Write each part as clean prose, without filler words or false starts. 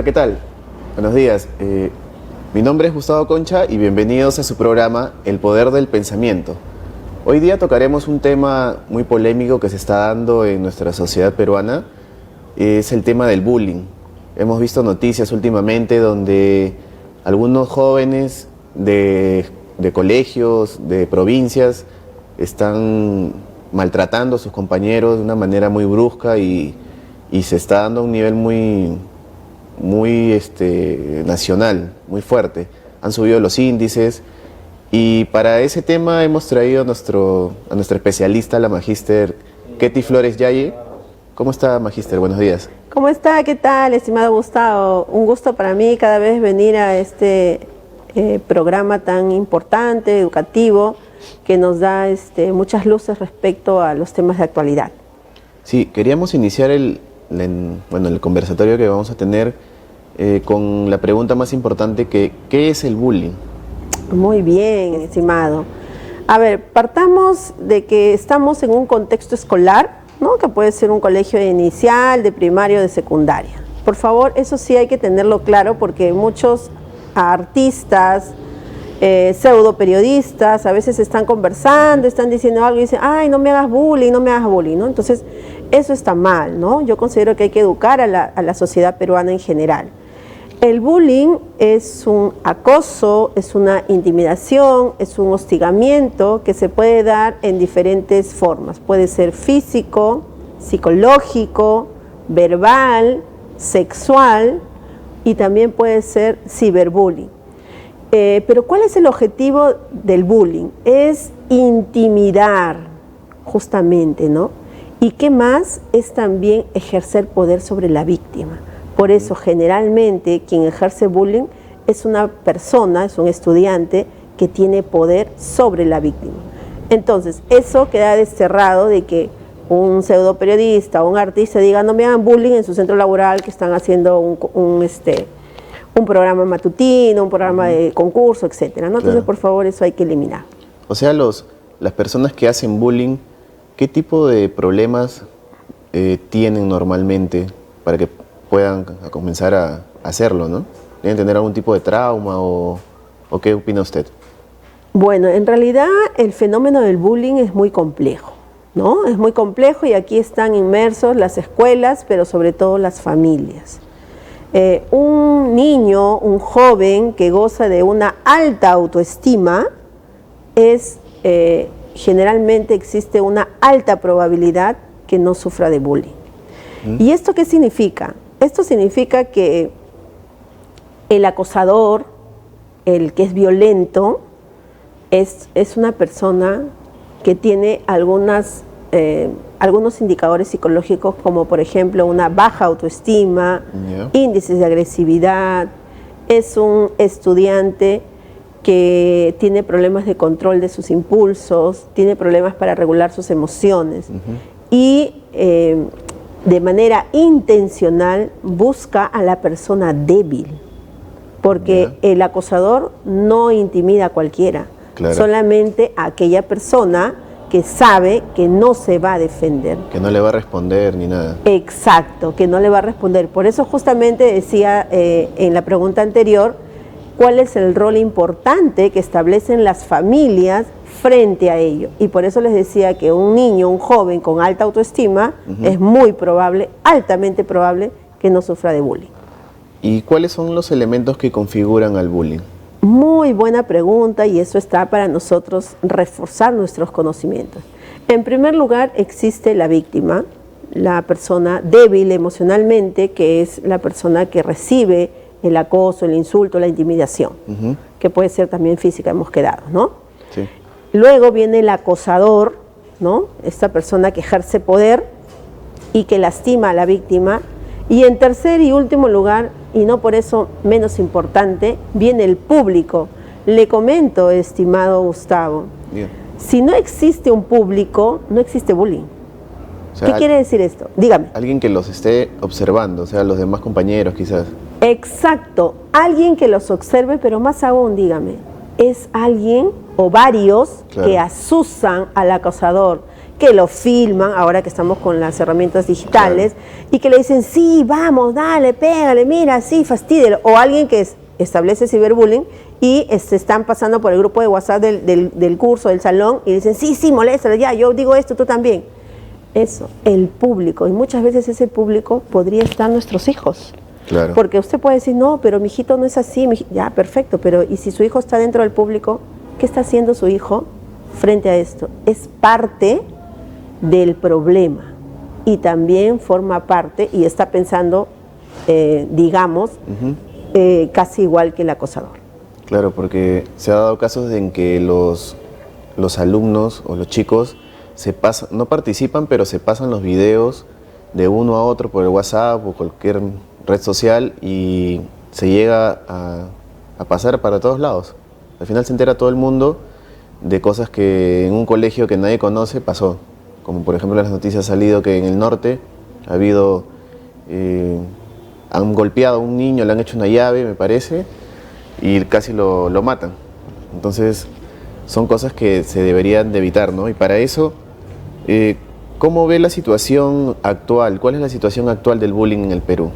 Hola, ¿qué tal? Buenos días. Mi nombre es Gustavo Concha y bienvenidos a su programa El Poder del Pensamiento. Hoy día tocaremos un tema muy polémico que se está dando en nuestra sociedad peruana. Es el tema del bullying. Hemos visto noticias últimamente donde algunos jóvenes de colegios, de provincias, están maltratando a sus compañeros de una manera muy brusca y se está dando a un nivel muy nacional, muy fuerte. Han subido los índices y para ese tema hemos traído a nuestra especialista, la magíster Ketty Flores Yaye. ¿Cómo está, magíster? Buenos días. ¿Cómo está? ¿Qué tal, estimado Gustavo? Un gusto para mí cada vez venir a este programa tan importante, educativo, que nos da muchas luces respecto a los temas de actualidad. Sí, queríamos iniciar el conversatorio que vamos a tener con la pregunta más importante, ¿qué es el bullying? Muy bien, estimado. A ver, partamos de que estamos en un contexto escolar, ¿no? Que puede ser un colegio inicial, de primaria o de secundaria. Por favor, eso sí hay que tenerlo claro porque muchos artistas, pseudo periodistas, a veces están conversando, están diciendo algo y dicen, ay, no me hagas bullying, ¿no? Entonces, eso está mal, ¿no? Yo considero que hay que educar a la sociedad peruana en general. El bullying es un acoso, es una intimidación, es un hostigamiento que se puede dar en diferentes formas. Puede ser físico, psicológico, verbal, sexual y también puede ser ciberbullying. Pero ¿cuál es el objetivo del bullying? Es intimidar, justamente, ¿no? Y qué más es también ejercer poder sobre la víctima. Por eso, generalmente, quien ejerce bullying es una persona, es un estudiante que tiene poder sobre la víctima. Entonces, eso queda desterrado de que un pseudo periodista o un artista diga no me hagan bullying en su centro laboral que están haciendo un programa matutino, un programa de concurso, etcétera, ¿no? Entonces, por favor, eso hay que eliminar. O sea, las personas que hacen bullying, ¿qué tipo de problemas tienen normalmente para que puedan comenzar a hacerlo, ¿no? ¿Deben tener algún tipo de trauma o qué opina usted? Bueno, en realidad el fenómeno del bullying es muy complejo, ¿no? Es muy complejo y aquí están inmersos las escuelas, pero sobre todo las familias. Un niño, un joven que goza de una alta autoestima, generalmente existe una alta probabilidad que no sufra de bullying. ¿Y esto qué significa? Esto significa que el acosador, el que es violento, es una persona que tiene algunos indicadores psicológicos como por ejemplo una baja autoestima, índices de agresividad, es un estudiante que tiene problemas de control de sus impulsos, tiene problemas para regular sus emociones y de manera intencional busca a la persona débil, porque el acosador no intimida a cualquiera, solamente a aquella persona que sabe que no se va a defender. Que no le va a responder ni nada. Exacto, que no le va a responder. Por eso justamente decía en la pregunta anterior, ¿cuál es el rol importante que establecen las familias frente a ello? Y por eso les decía que un niño, un joven con alta autoestima, es muy probable, altamente probable, que no sufra de bullying. ¿Y cuáles son los elementos que configuran al bullying? Muy buena pregunta y eso está para nosotros reforzar nuestros conocimientos. En primer lugar, existe la víctima, la persona débil emocionalmente, que es la persona que recibe el acoso, el insulto, la intimidación, que puede ser también física, hemos quedado, ¿no? Sí. Luego viene el acosador, ¿no? Esta persona que ejerce poder y que lastima a la víctima. Y en tercer y último lugar, y no por eso menos importante, viene el público. Le comento, estimado Gustavo, si no existe un público, no existe bullying. O sea, ¿qué quiere decir esto? Dígame. Alguien que los esté observando, o sea, los demás compañeros quizás. Exacto, alguien que los observe, pero más aún, dígame, es alguien o varios que asusan al acosador, que lo filman, ahora que estamos con las herramientas digitales, y que le dicen, sí, vamos, dale, pégale, mira, sí, fastídelo. O alguien que establece ciberbullying y se están pasando por el grupo de WhatsApp del curso, del salón, y dicen, sí, sí, moléstalo, ya, yo digo esto, tú también. Eso, el público, y muchas veces ese público podría estar nuestros hijos. Claro. Porque usted puede decir, no, pero mi hijito no es así, ya, perfecto, pero ¿y si su hijo está dentro del público? ¿Qué está haciendo su hijo frente a esto? Es parte del problema y también forma parte y está pensando, digamos, casi igual que el acosador. Claro, porque se ha dado casos en que los alumnos o los chicos no participan, pero se pasan los videos de uno a otro por el WhatsApp o cualquier red social y se llega a pasar para todos lados. Al final se entera todo el mundo de cosas que en un colegio que nadie conoce pasó. Como por ejemplo en las noticias ha salido que en el norte ha habido, han golpeado a un niño, le han hecho una llave, me parece, y casi lo matan. Entonces son cosas que se deberían de evitar, ¿no? Y para eso, ¿cómo ve la situación actual? ¿Cuál es la situación actual del bullying en el Perú?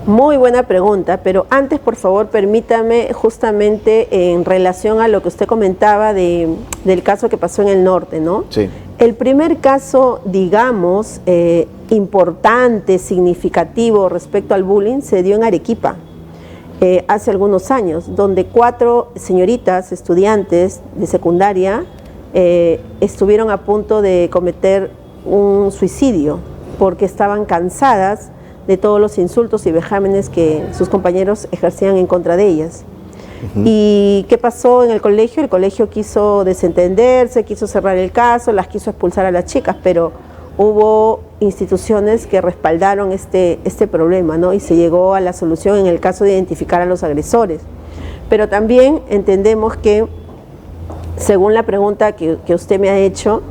Muy buena pregunta, pero antes, por favor, permítame justamente en relación a lo que usted comentaba del caso que pasó en el norte, ¿no? Sí. El primer caso, digamos, importante, significativo respecto al bullying se dio en Arequipa, hace algunos años, donde 4 señoritas estudiantes de secundaria estuvieron a punto de cometer un suicidio porque estaban cansadas de todos los insultos y vejámenes que sus compañeros ejercían en contra de ellas. ¿Y qué pasó en el colegio? El colegio quiso desentenderse, quiso cerrar el caso, las quiso expulsar a las chicas, pero hubo instituciones que respaldaron este problema, ¿no? Y se llegó a la solución en el caso de identificar a los agresores. Pero también entendemos que, según la pregunta que usted me ha hecho,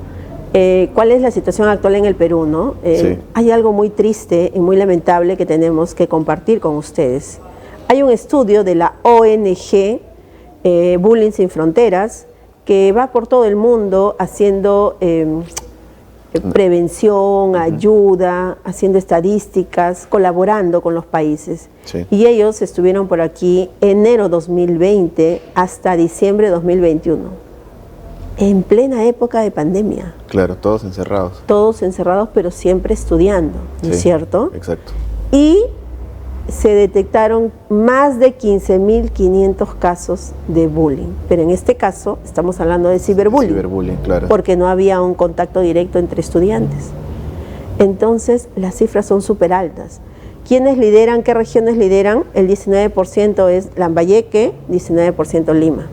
¿cuál es la situación actual en el Perú, no? Sí. Hay algo muy triste y muy lamentable que tenemos que compartir con ustedes. Hay un estudio de la ONG Bullying Sin Fronteras que va por todo el mundo haciendo prevención, ayuda, haciendo estadísticas, colaborando con los países. Sí. Y ellos estuvieron por aquí enero 2020 hasta diciembre 2021. En plena época de pandemia. Claro, todos encerrados. Todos encerrados, pero siempre estudiando, ¿no es cierto? Exacto. Y se detectaron más de 15.500 casos de bullying. Pero en este caso estamos hablando de ciberbullying. Ciberbullying, claro. Porque no había un contacto directo entre estudiantes. Entonces, las cifras son súper altas. ¿Quiénes lideran? ¿Qué regiones lideran? El 19% es Lambayeque, 19% Lima.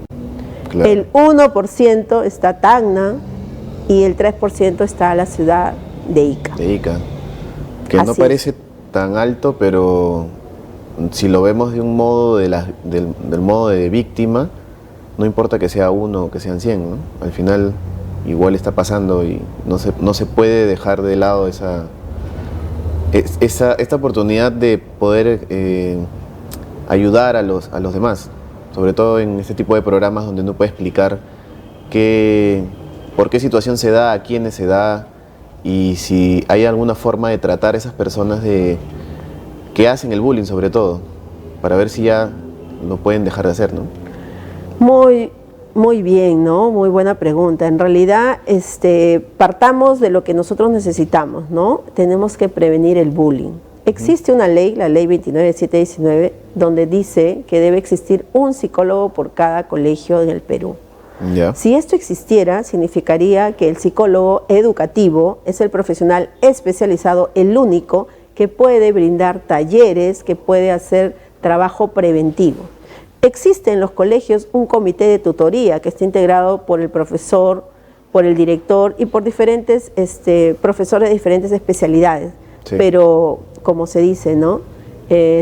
Claro. El 1% está Tacna y el 3% está la ciudad de Ica. De Ica. Que Así no parece tan alto, pero si lo vemos de un modo del modo de víctima, no importa que sea 1 o que sean 100, ¿no? Al final igual está pasando y no se puede dejar de lado esta oportunidad de poder ayudar a los demás. Sobre todo en este tipo de programas donde uno puede explicar por qué situación se da, a quiénes se da y si hay alguna forma de tratar a esas personas que hacen el bullying sobre todo, para ver si ya lo pueden dejar de hacer, ¿no? Muy bien, ¿no? Muy buena pregunta. En realidad, partamos de lo que nosotros necesitamos, ¿no? Tenemos que prevenir el bullying. Existe una ley, la ley 29719, donde dice que debe existir un psicólogo por cada colegio en el Perú. Ya. Si esto existiera, significaría que el psicólogo educativo es el profesional especializado, el único que puede brindar talleres, que puede hacer trabajo preventivo. Existe en los colegios un comité de tutoría que está integrado por el profesor, por el director y por diferentes profesores de diferentes especialidades. Sí. Pero, como se dice, ¿no?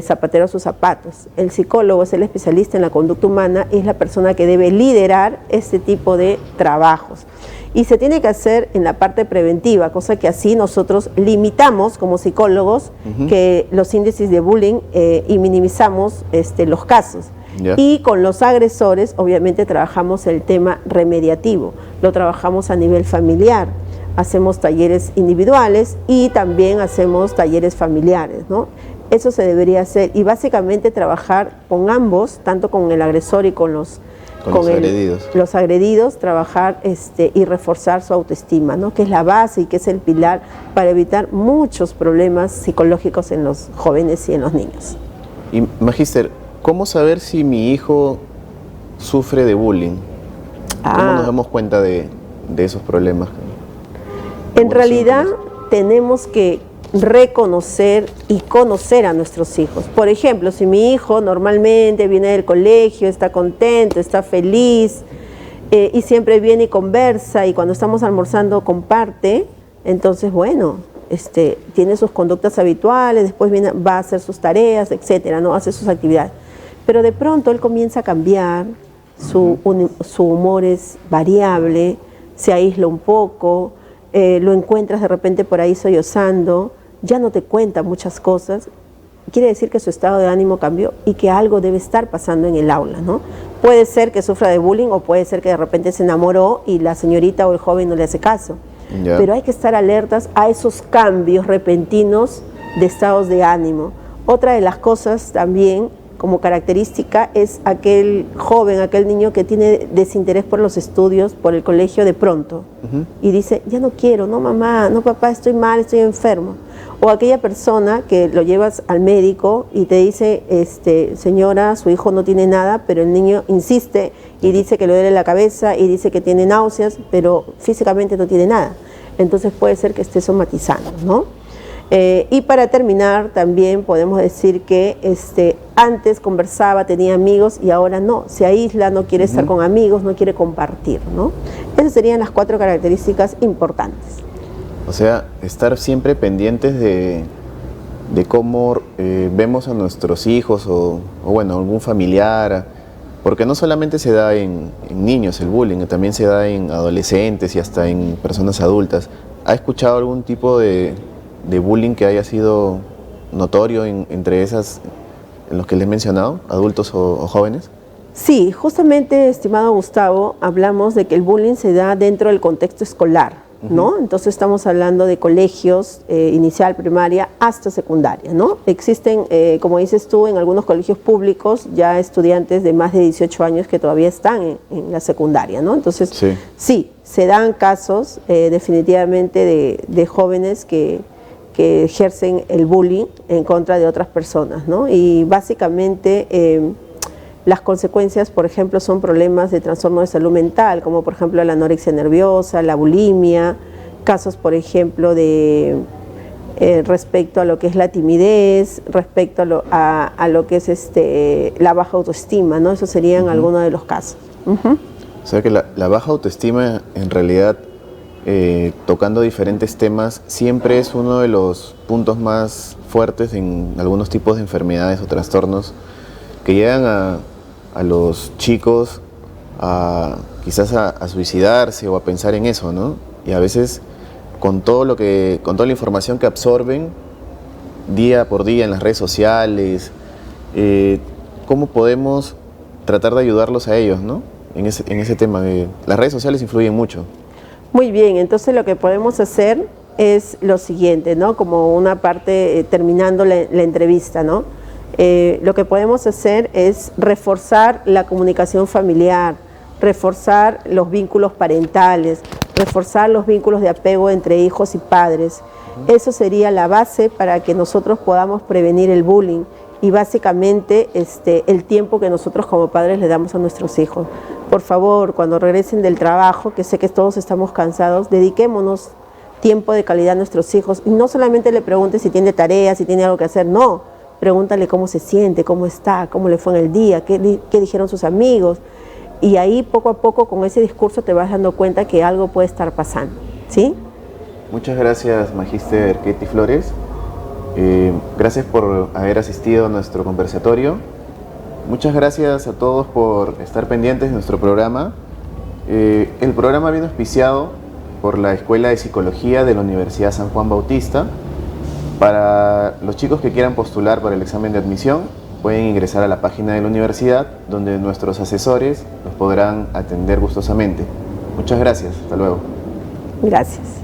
Zapatero a sus zapatos. El psicólogo es el especialista en la conducta humana y es la persona que debe liderar este tipo de trabajos. Y se tiene que hacer en la parte preventiva, cosa que así nosotros limitamos como psicólogos que los índices de bullying y minimizamos los casos. Yeah. Y con los agresores, obviamente, trabajamos el tema remediativo, lo trabajamos a nivel familiar. hacemos talleres individuales y también hacemos talleres familiares, ¿no? Eso se debería hacer y básicamente trabajar con ambos, tanto con el agresor y con los agredidos. Los agredidos, trabajar y reforzar su autoestima, ¿no? Que es la base y que es el pilar para evitar muchos problemas psicológicos en los jóvenes y en los niños. Y Magíster, ¿cómo saber si mi hijo sufre de bullying? ¿Cómo nos damos cuenta de esos problemas? En realidad tenemos que reconocer y conocer a nuestros hijos. Por ejemplo, si mi hijo normalmente viene del colegio, está contento, está feliz y siempre viene y conversa y cuando estamos almorzando comparte, entonces bueno, tiene sus conductas habituales, después va a hacer sus tareas, etcétera, ¿no? Hace sus actividades. Pero de pronto él comienza a cambiar, su humor es variable, se aísla un poco, lo encuentras de repente por ahí sollozando, ya no te cuenta muchas cosas, quiere decir que su estado de ánimo cambió y que algo debe estar pasando en el aula, ¿no? Puede ser que sufra de bullying o puede ser que de repente se enamoró y la señorita o el joven no le hace caso. Ya. Pero hay que estar alertas a esos cambios repentinos de estados de ánimo. Otra de las cosas también como característica es aquel joven, aquel niño que tiene desinterés por los estudios, por el colegio de pronto, y dice, ya no quiero, no mamá, no papá, estoy mal, estoy enfermo. O aquella persona que lo llevas al médico y te dice, señora, su hijo no tiene nada, pero el niño insiste y dice que le duele la cabeza y dice que tiene náuseas, pero físicamente no tiene nada. Entonces puede ser que esté somatizando, ¿no? Y para terminar, también podemos decir que antes conversaba, tenía amigos y ahora no, se aísla, no quiere estar con amigos, no quiere compartir, ¿no? Esas serían las 4 características importantes. O sea, estar siempre pendientes de cómo vemos a nuestros hijos o bueno, algún familiar, porque no solamente se da en niños el bullying, también se da en adolescentes y hasta en personas adultas. ¿Ha escuchado algún tipo de bullying que haya sido notorio entre esas, en los que les he mencionado, adultos o jóvenes? Sí, justamente, estimado Gustavo, hablamos de que el bullying se da dentro del contexto escolar, ¿no? Entonces estamos hablando de colegios, inicial, primaria, hasta secundaria, ¿no? Existen, como dices tú, en algunos colegios públicos ya estudiantes de más de 18 años que todavía están en la secundaria, ¿no? Entonces, sí se dan casos definitivamente de jóvenes que ejercen el bullying en contra de otras personas, ¿no? Y básicamente las consecuencias, por ejemplo, son problemas de trastorno de salud mental, como por ejemplo la anorexia nerviosa, la bulimia, casos, por ejemplo, de respecto a lo que es la timidez, respecto a lo que es la baja autoestima, ¿no? Esos serían algunos de los casos. O sea que la baja autoestima, en realidad, tocando diferentes temas, siempre es uno de los puntos más fuertes en algunos tipos de enfermedades o trastornos que llegan a los chicos quizás a suicidarse o a pensar en eso, ¿no? Y a veces con toda la información que absorben día por día en las redes sociales, ¿cómo podemos tratar de ayudarlos a ellos, ¿no? En ese tema. Las redes sociales influyen mucho. Muy bien, entonces lo que podemos hacer es lo siguiente, ¿no? Como una parte, terminando la entrevista, ¿no? Lo que podemos hacer es reforzar la comunicación familiar, reforzar los vínculos parentales, reforzar los vínculos de apego entre hijos y padres. Eso sería la base para que nosotros podamos prevenir el bullying y básicamente el tiempo que nosotros como padres le damos a nuestros hijos. Por favor, cuando regresen del trabajo, que sé que todos estamos cansados, dediquémonos tiempo de calidad a nuestros hijos. Y no solamente le preguntes si tiene tareas, si tiene algo que hacer, no. Pregúntale cómo se siente, cómo está, cómo le fue en el día, qué dijeron sus amigos. Y ahí poco a poco con ese discurso te vas dando cuenta que algo puede estar pasando, ¿sí? Muchas gracias, Magíster Ketty Flores. Gracias por haber asistido a nuestro conversatorio. Muchas gracias a todos por estar pendientes de nuestro programa. El programa viene auspiciado por la Escuela de Psicología de la Universidad San Juan Bautista. Para los chicos que quieran postular para el examen de admisión, pueden ingresar a la página de la universidad, donde nuestros asesores los podrán atender gustosamente. Muchas gracias. Hasta luego. Gracias.